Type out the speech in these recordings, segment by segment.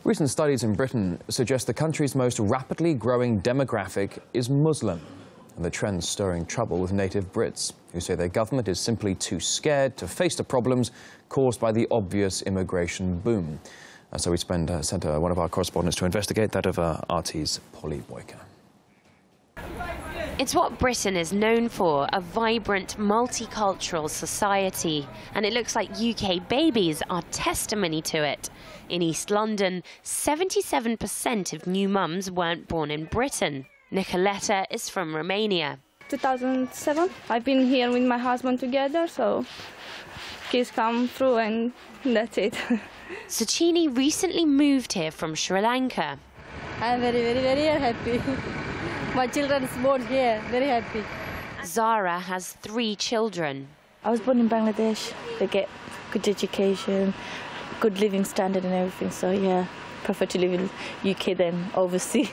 Recent studies in Britain suggest the country's most rapidly growing demographic is Muslim, and the trend's stirring trouble with native Brits, who say their government is simply too scared to face the problems caused by the obvious immigration boom. So we sent one of our correspondents to investigate, that of RT's Polly Boyker. It's what Britain is known for, a vibrant, multicultural society. And it looks like UK babies are testimony to it. In East London, 77% of new mums weren't born in Britain. Nicoletta is from Romania. 2007. I've been here with my husband together, so kids come through and that's it. Suchini recently moved here from Sri Lanka. I'm very happy. My children are born here, very happy. Zara has 3 children. I was born in Bangladesh. They get good education, good living standard and everything, so yeah, prefer to live in UK than overseas.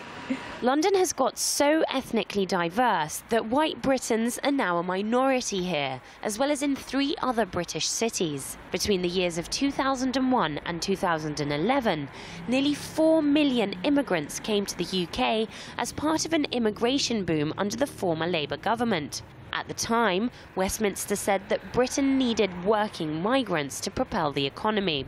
London has got so ethnically diverse that white Britons are now a minority here, as well as in 3 other British cities. Between the years of 2001 and 2011, nearly 4 million immigrants came to the UK as part of an immigration boom under the former Labour government. At the time, Westminster said that Britain needed working migrants to propel the economy.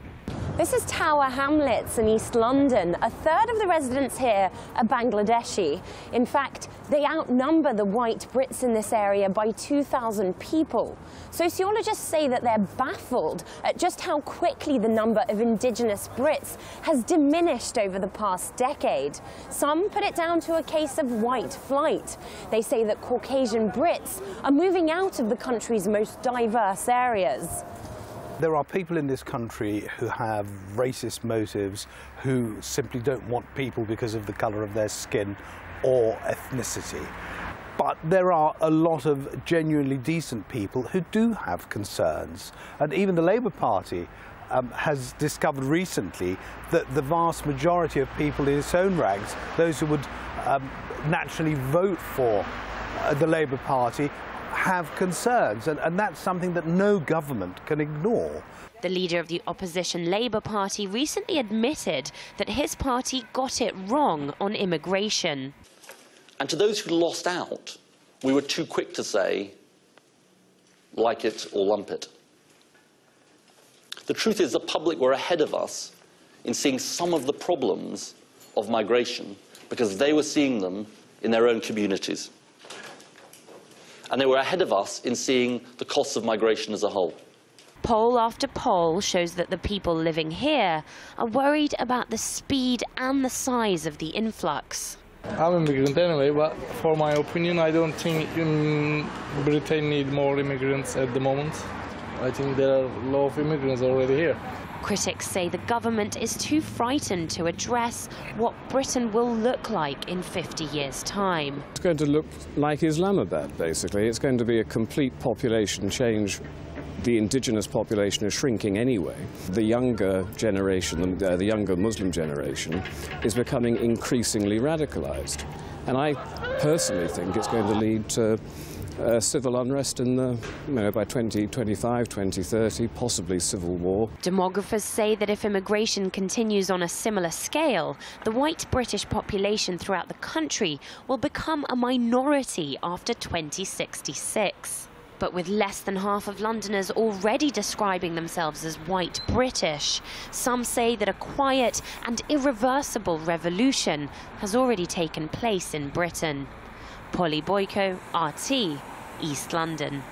This is Tower Hamlets in East London. A third of the residents here are Bangladeshi. In fact, they outnumber the white Brits in this area by 2,000 people. Sociologists say that they're baffled at just how quickly the number of indigenous Brits has diminished over the past decade. Some put it down to a case of white flight. They say that Caucasian Brits are moving out of the country's most diverse areas. There are people in this country who have racist motives, who simply don't want people because of the colour of their skin or ethnicity. But there are a lot of genuinely decent people who do have concerns. And even the Labour Party has discovered recently that the vast majority of people in its own ranks, those who would naturally vote for the Labour Party, have concerns, and that's something that no government can ignore. The leader of the opposition Labour Party recently admitted that his party got it wrong on immigration. And to those who lost out, we were too quick to say, like it or lump it. The truth is the public were ahead of us in seeing some of the problems of migration because they were seeing them in their own communities. And they were ahead of us in seeing the costs of migration as a whole. Poll after poll shows that the people living here are worried about the speed and the size of the influx. I'm an immigrant anyway, but for my opinion, I don't think Britain needs more immigrants at the moment. I think there are a lot of immigrants already here. Critics say the government is too frightened to address what Britain will look like in 50 years' time. It's going to look like Islamabad, basically. It's going to be a complete population change. The indigenous population is shrinking anyway. The younger generation, the younger Muslim generation, is becoming increasingly radicalized. And I personally think it's going to lead to civil unrest in the, by 2025, 2030, possibly civil war. Demographers say that if immigration continues on a similar scale, the white British population throughout the country will become a minority after 2066. But with less than half of Londoners already describing themselves as white British, some say that a quiet and irreversible revolution has already taken place in Britain. Polly Boyko, RT, East London.